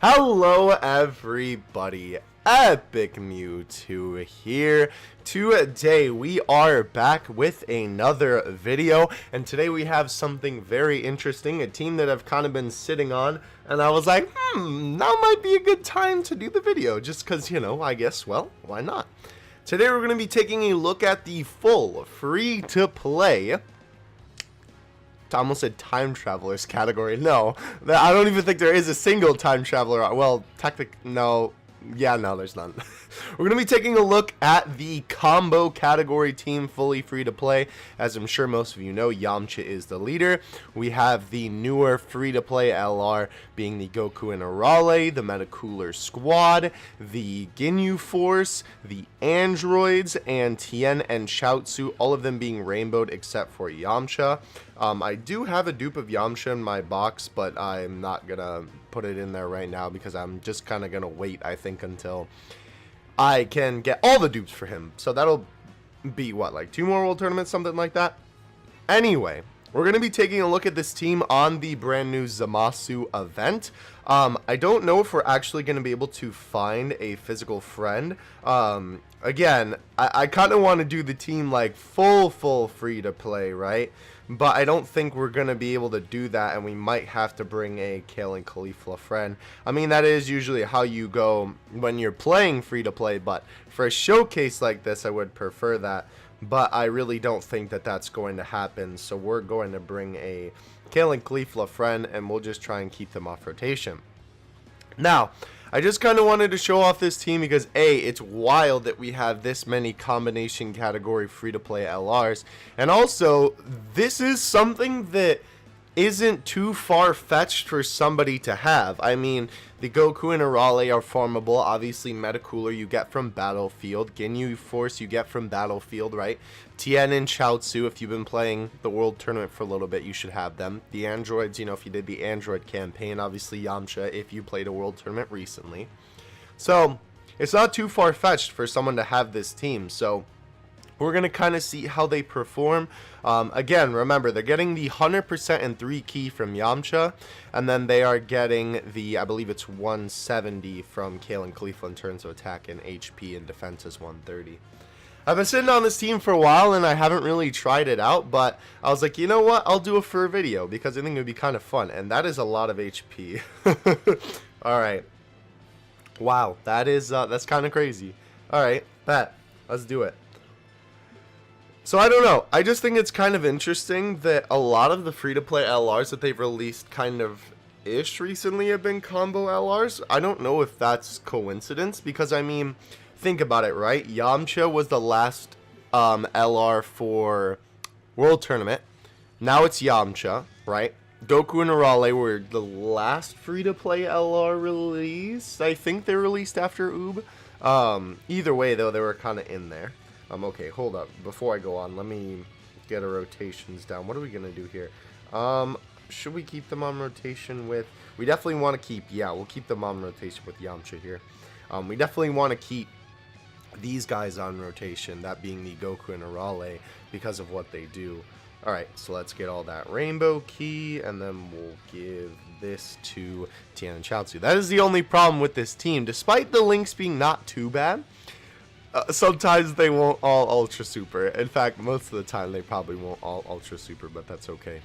Hello everybody, Epic Mewtwo here. Today we are back with another video, and today we have something very interesting, a team that I've kind of been sitting on, and I was like, now might be a good time to do the video, just because, you know, I guess, well, why not? Today we're going to be taking a look at the full free-to-play, I almost said time travelers category. No, I don't even think there is a single time traveler. Well, no. Yeah, no, there's none. We're going to be taking a look at the combo category team, fully free to play. As I'm sure most of you know, Yamcha is the leader. We have the newer free to play LR being the Goku and Arale, the Metacooler Squad, the Ginyu Force, the Androids, and Tien and Chaozu, all of them being rainbowed except for Yamcha. I do have a dupe of Yamcha in my box, but I'm not going to put it in there right now because I'm just kind of going to wait, I think, until I can get all the dupes for him. So that'll be, what, like 2 more World Tournaments, something like that? Anyway, we're going to be taking a look at this team on the brand new Zamasu event. I don't know if we're actually going to be able to find a physical friend. Again, I kind of want to do the team like full free to play, right? But I don't think we're going to be able to do that, and we might have to bring a Kale and Caulifla friend. I mean, that is usually how you go when you're playing free to play, but for a showcase like this, I would prefer that. But I really don't think that that's going to happen, so we're going to bring a Kale and Caulifla friend, and we'll just try and keep them off rotation. Now, I just kind of wanted to show off this team because A, it's wild that we have this many combination category free-to-play LRs, and also, this is something that isn't too far-fetched for somebody to have. I mean, the Goku and Arale are farmable. Obviously, Metacooler you get from Battlefield. Ginyu Force you get from Battlefield, right? Tien and Chaozu, if you've been playing the World Tournament for a little bit, you should have them. The Androids, you know, if you did the Android campaign. Obviously, Yamcha, if you played a World Tournament recently. So, it's not too far-fetched for someone to have this team. So, we're going to kind of see how they perform. Again, remember, they're getting the 100% and 3 key from Yamcha, and then they are getting the, I believe it's 170 from Kale and Caulifla in terms of attack, and HP and defense is 130. I've been sitting on this team for a while, and I haven't really tried it out, but I was like, you know what, I'll do it for a video, because I think it would be kind of fun, and that is a lot of HP. Alright. Wow, that's kind of crazy. Alright, bet. Let's do it. So I don't know, I just think it's kind of interesting that a lot of the free-to-play LRs that they've released kind of ish recently have been combo LRs. I don't know if that's coincidence, because I mean, think about it, right? Yamcha was the last LR for World Tournament. Now it's Yamcha, right? Goku and Arale were the last free-to-play LR release. I think they released after Oob. Either way, though, they were kind of in there. Okay, hold up. Before I go on, let me get our rotations down. What are we going to do here? Should we keep them on rotation with... We definitely want to keep... Yeah, we'll keep them on rotation with Yamcha here. We definitely want to keep these guys on rotation, that being the Goku and Arale, because of what they do. Alright, so let's get all that rainbow key, and then we'll give this to Tien and Chaozu. That is the only problem with this team. Despite the links being not too bad, sometimes they won't all Ultra Super. In fact, most of the time they probably won't all Ultra Super, but that's okay.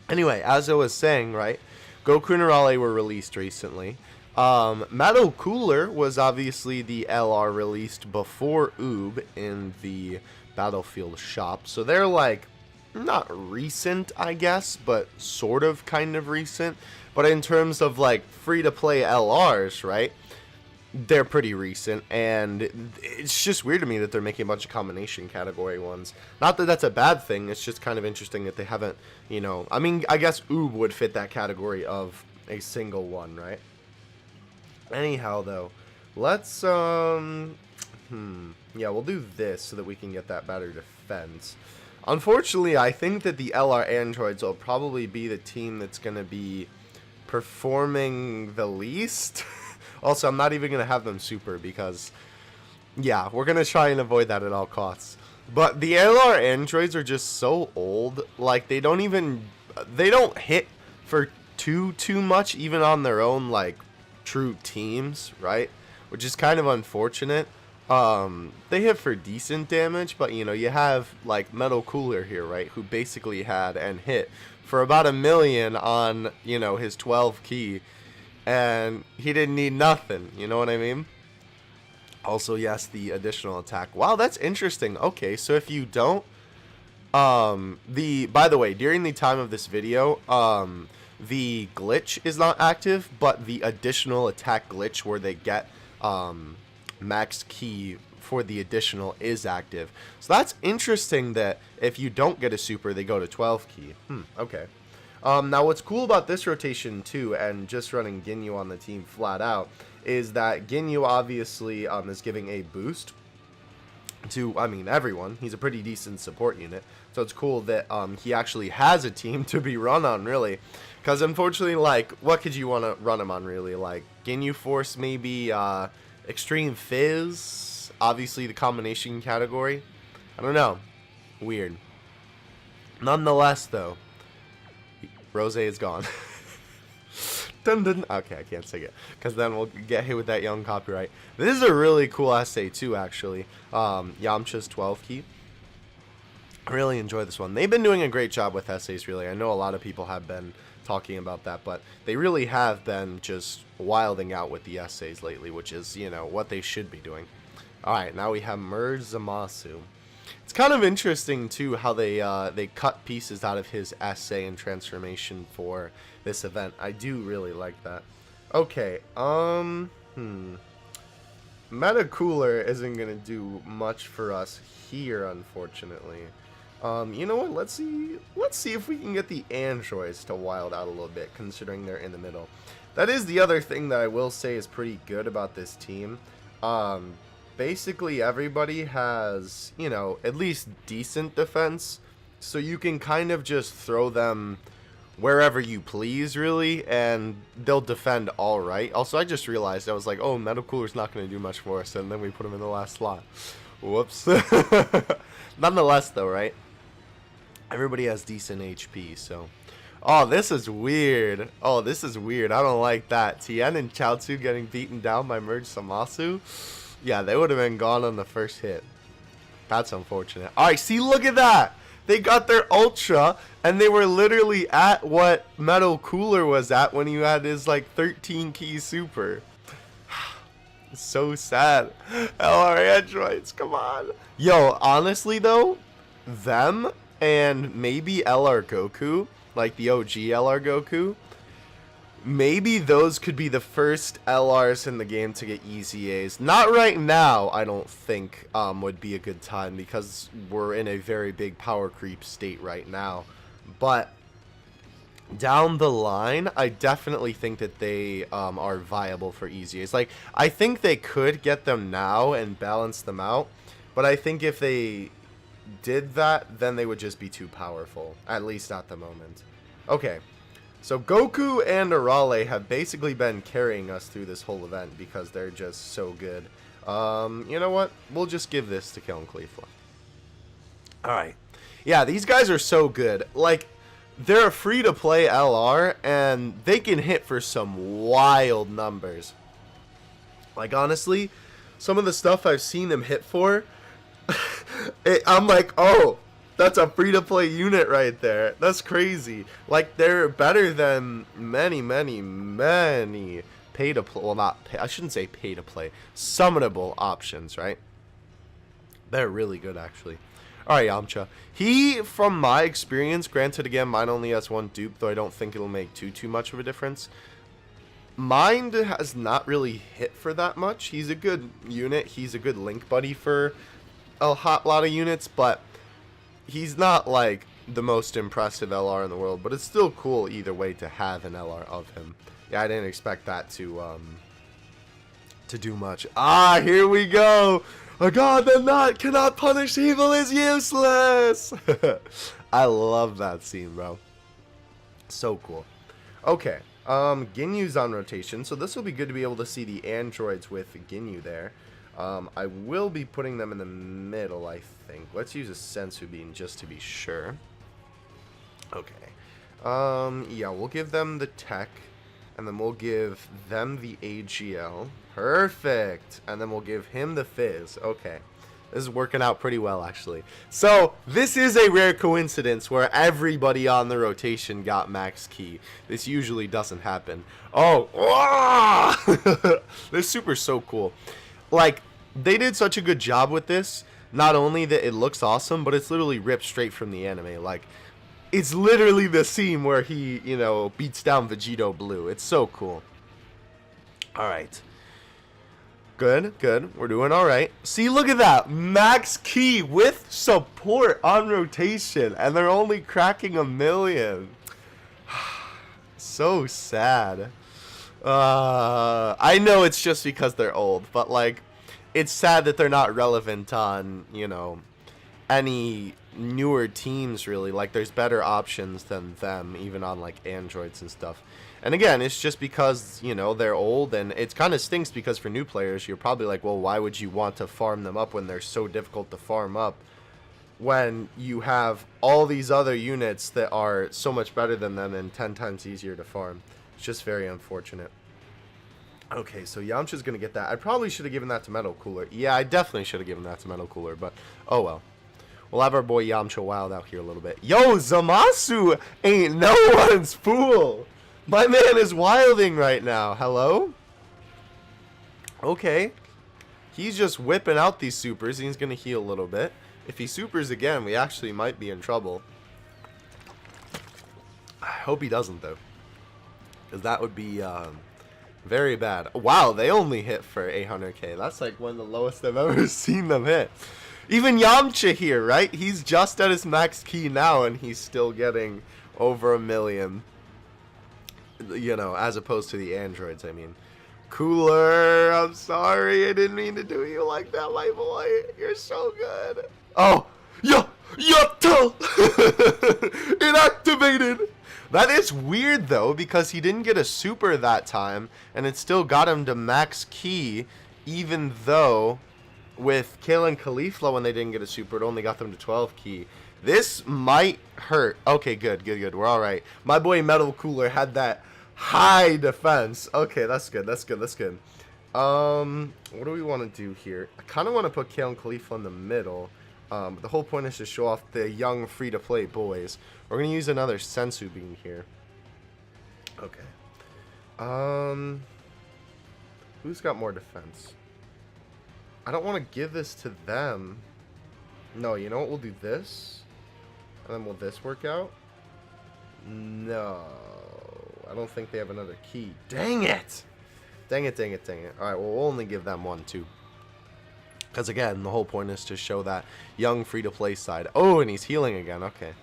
Anyway, as I was saying, right, Goku and Arale were released recently. Metacooler was obviously the LR released before Oob in the Battlefield shop. So they're like, not recent, I guess, but sort of kind of recent. But in terms of like free-to-play LRs, right, they're pretty recent, and it's just weird to me that they're making a bunch of combination category ones. Not that that's a bad thing, it's just kind of interesting that they haven't, you know, I mean, I guess Oob would fit that category of a single one, right? Anyhow, though, let's, yeah, we'll do this so that we can get that better defense. Unfortunately, I think that the LR Androids will probably be the team that's going to be performing the least. Also, I'm not even going to have them super because, yeah, we're going to try and avoid that at all costs. But the LR Androids are just so old, like, they don't hit for too much, even on their own, like, true teams, right? Which is kind of unfortunate. They hit for decent damage, but you know, you have like Metal Cooler here, right? Who basically had and hit for about 1,000,000 on, you know, his 12 key, and he didn't need nothing, you know what I mean? Also, yes, the additional attack. Wow, that's interesting. Okay, so if you don't, by the way, during the time of this video, the glitch is not active, but the additional attack glitch where they get, max key for the additional is active. So that's interesting that if you don't get a super, they go to 12 key. Okay. Now what's cool about this rotation too, and just running Ginyu on the team flat out, is that Ginyu obviously is giving a boost to, I mean, everyone. He's a pretty decent support unit. So it's cool that he actually has a team to be run on, really. Because unfortunately, like, what could you want to run him on, really? Like, Ginyu Force, maybe Extreme Fizz, obviously the combination category. I don't know. Weird. Nonetheless, though, Rose is gone. Dun, dun. Okay, I can't sing it because then we'll get hit with that young copyright. This is a really cool essay too, actually. Yamcha's 12 key. I really enjoy this one. They've been doing a great job with essays, really. I know a lot of people have been talking about that, but they really have been just wilding out with the essays lately, which is, you know, what they should be doing. Alright, now we have Merge Zamasu. It's kind of interesting, too, how they cut pieces out of his essay and transformation for this event. I do really like that. Okay, Meta Cooler isn't going to do much for us here, unfortunately. You know what? Let's see if we can get the androids to wild out a little bit, considering they're in the middle. That is the other thing that I will say is pretty good about this team. Basically, everybody has, you know, at least decent defense, so you can kind of just throw them wherever you please, really, and they'll defend all right. Also, I just realized, I was like, oh, Metal Cooler's not going to do much for us, and then we put him in the last slot. Whoops. Nonetheless, though, right? Everybody has decent HP, so... Oh, this is weird. Oh, this is weird. I don't like that. Tien and Chaozu getting beaten down by Merge Zamasu. Yeah, they would have been gone on the first hit. That's unfortunate. Alright, see, look at that! They got their Ultra, and they were literally at what Metal Cooler was at when he had his, like, 13 key super. So sad. LR androids, come on. Yo, honestly, though, them and maybe LR Goku, like the OG LR Goku, maybe those could be the first LRs in the game to get easy A's. Not right now, I don't think would be a good time because we're in a very big power creep state right now. But down the line, I definitely think that they are viable for easy A's. Like, I think they could get them now and balance them out. But I think if they did that, then they would just be too powerful, at least at the moment. Okay. So Goku and Arale have basically been carrying us through this whole event because they're just so good. You know what? We'll just give this to Kiln Cleefla. Alright. Yeah, these guys are so good. Like, they're a free-to-play LR, and they can hit for some wild numbers. Like, honestly, some of the stuff I've seen them hit for, I'm like, oh... That's a free-to-play unit right there. That's crazy. Like, they're better than many pay-to-play... Well, not pay... I shouldn't say pay-to-play. Summonable options, right? They're really good, actually. Alright, Yamcha. He, from my experience, granted, again, mine only has one dupe, though I don't think it'll make too much of a difference. Mine has not really hit for that much. He's a good unit. He's a good link buddy for a hot lot of units, but... he's not, like, the most impressive LR in the world, but it's still cool either way to have an LR of him. Yeah, I didn't expect that to do much. Ah, here we go! A god that cannot punish evil is useless! I love that scene, bro. So cool. Okay, Ginyu's on rotation, so this will be good to be able to see the androids with Ginyu there. I will be putting them in the middle, I think. Let's use a Sensu Bean just to be sure. Okay. Yeah, we'll give them the tech. And then we'll give them the AGL. Perfect. And then we'll give him the Fizz. Okay. This is working out pretty well, actually. So, this is a rare coincidence where everybody on the rotation got max key. This usually doesn't happen. Oh! This super's so cool. Like, they did such a good job with this. Not only that it looks awesome, but it's literally ripped straight from the anime. Like, it's literally the scene where he, you know, beats down Vegito Blue. It's so cool. Alright. Good, good. We're doing alright. See, look at that. Max key with support on rotation. And they're only cracking 1 million. So sad. I know it's just because they're old. But, like, it's sad that they're not relevant on, you know, any newer teams, really. Like, there's better options than them, even on, like, Androids and stuff. And again, it's just because, you know, they're old, and it kind of stinks because for new players, you're probably like, well, why would you want to farm them up when they're so difficult to farm up when you have all these other units that are so much better than them and 10 times easier to farm. It's just very unfortunate. Okay, so Yamcha's going to get that. I probably should have given that to Metal Cooler. Yeah, I definitely should have given that to Metal Cooler, but oh well. We'll have our boy Yamcha wild out here a little bit. Yo, Zamasu ain't no one's fool. My man is wilding right now. Hello? Okay. He's just whipping out these supers. He's going to heal a little bit. If he supers again, we actually might be in trouble. I hope he doesn't, though. Because that would be very bad. Wow, they only hit for 800k. That's like one of the lowest I've ever seen them hit. Even Yamcha here, right? He's just at his max key now, and he's still getting over 1 million. You know, as opposed to the androids, I mean. Cooler, I'm sorry. I didn't mean to do you like that, my boy. You're so good. Oh, Yato! Inactivated! That is weird, though, because he didn't get a super that time, and it still got him to max key, even though with Kale and Caulifla, when they didn't get a super, it only got them to 12 key. This might hurt. Okay, good. We're all right. My boy Metal Cooler had that high defense. Okay, that's good. What do we want to do here? I kind of want to put Kale and Caulifla in the middle. But the whole point is to show off the young free-to-play boys. We're going to use another Sensu Bean here. Okay. Who's got more defense? I don't want to give this to them. No, you know what? We'll do this. And then will this work out? No. I don't think they have another key. Dang it! Dang it. Alright, well, we'll only give them one, too. Because, again, the whole point is to show that young free-to-play side. Oh, and he's healing again. Okay.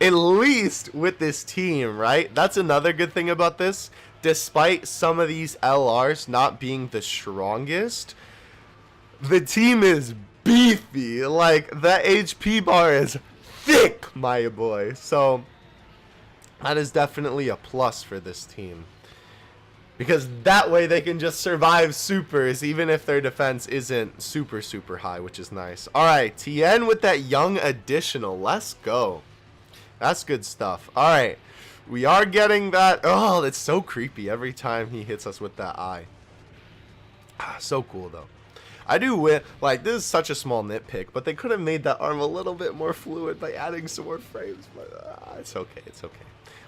At least with this team, right? That's another good thing about this. Despite some of these LRs not being the strongest, the team is beefy. Like, the HP bar is thick, my boy. So, that is definitely a plus for this team. Because that way they can just survive supers even if their defense isn't super high, which is nice. Alright, Tien with that young additional. Let's go. That's good stuff. Alright, we are getting that. Oh, it's so creepy every time he hits us with that eye. So cool, though. I do win. Like, this is such a small nitpick, but they could have made that arm a little bit more fluid by adding some more frames. But it's okay.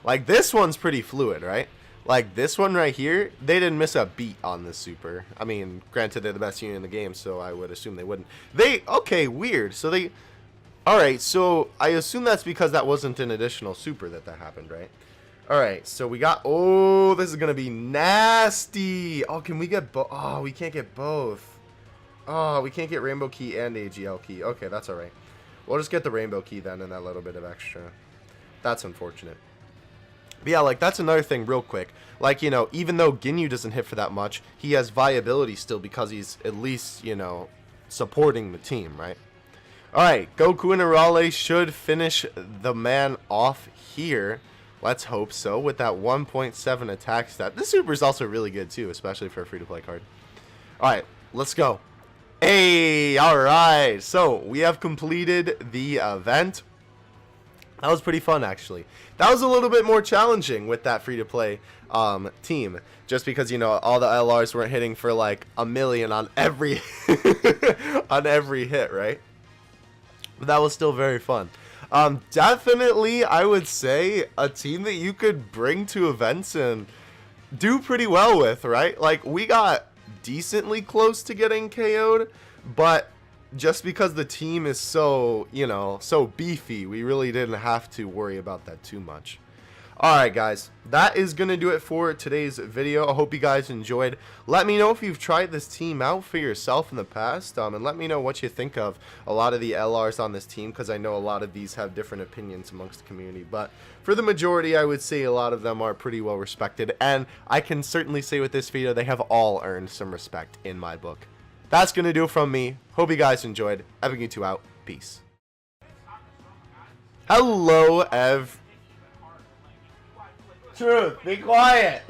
Like, this one's pretty fluid, right? Like, this one right here, they didn't miss a beat on this super. I mean, granted, they're the best unit in the game, so I would assume they wouldn't. Okay, weird. So they, alright, so I assume that's because that wasn't an additional super that happened, right? Alright, so we got, oh, this is going to be nasty. Oh, can we get both? Oh, we can't get both. Oh, we can't get Rainbow Key and AGL Key. Okay, that's alright. We'll just get the Rainbow Key then and that little bit of extra. That's unfortunate. But yeah, like, that's another thing real quick. Like, you know, even though Ginyu doesn't hit for that much, he has viability still because he's at least, you know, supporting the team, right? Alright, Goku and Arale should finish the man off here. Let's hope so with that 1.7 attack stat. This super is also really good too, especially for a free-to-play card. Alright, let's go. Hey, alright. So, we have completed the event. That was pretty fun, actually. That was a little bit more challenging with that free-to-play team, just because, you know, all the LRs weren't hitting for like a million on every on every hit, right? But that was still very fun. Definitely, I would say a team that you could bring to events and do pretty well with, right? Like, we got decently close to getting KO'd, but just because the team is so, you know, so beefy, we really didn't have to worry about that too much. Alright guys, that is going to do it for today's video. I hope you guys enjoyed. Let me know if you've tried this team out for yourself in the past, and let me know what you think of a lot of the LRs on this team, because I know a lot of these have different opinions amongst the community, but for the majority, I would say a lot of them are pretty well respected, and I can certainly say with this video, they have all earned some respect in my book. That's going to do it from me. Hope you guys enjoyed. Evan2 out. Peace. Hello, Truth, be quiet.